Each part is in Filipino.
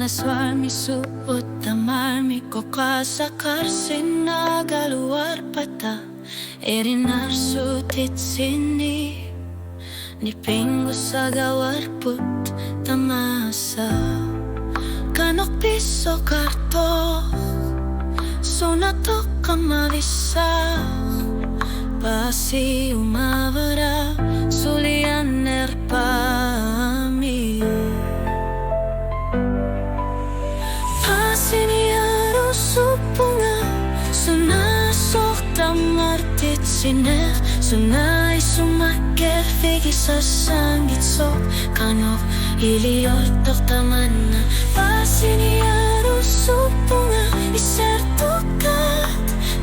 aswal misuot tamar miko kasakar sinagaluar pata erinar sutit sini ni pingo sa gawar put tamasa kanok piso karto sonatok kamavisa pasi umavara sulian erpami pasiniaro supunga sunasok tamartit siner sunay sumaker figi sa sangit sok kanok iliortok tamana pasiniaro supunga isertukat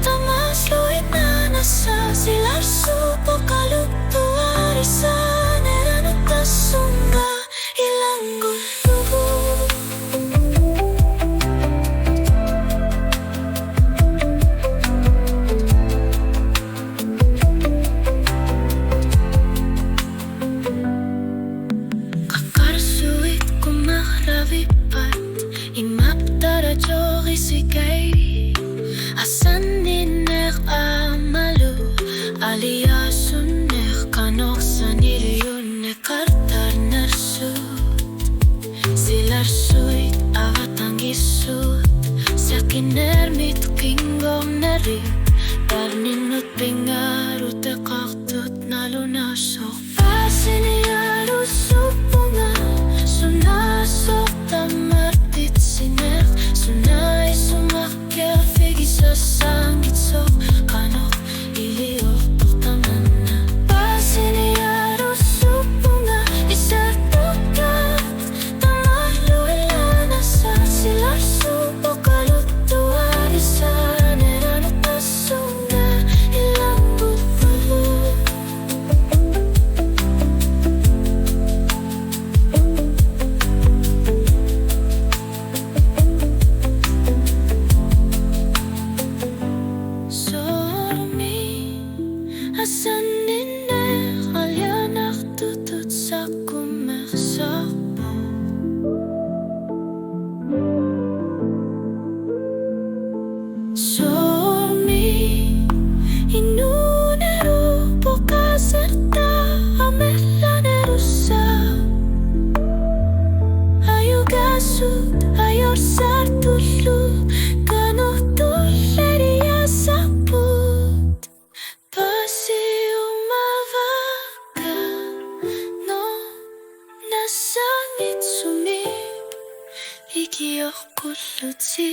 tamas luit na nasa silar supo kalutuari sa neranot tasunga ilang gulo. Kakarsuit kumahravipat imaptara jogi sikay asan niner amalu aliasun ner kanok saniliyun ne kartar narsut silar suit avatang isut sakiner mit kingom nari tarninut pingarut te kaktut nalunasok pasiniaro supunga sunasok tamartit siner sunay sumakyar figi sa sangit sok kanok iliortok tamana pasiniaro supunga isertukat tamaluilana sa silar supo kalutuari sa neranot tasunga ilang butulo. Sormi asan niner alyanak tutut sa kumersapo Sormi inunero pokaserta amelanero sa ayugasut ayor sartulu kano tuleria saput pasi umavaga no nasangit sumi ikiok kulutsi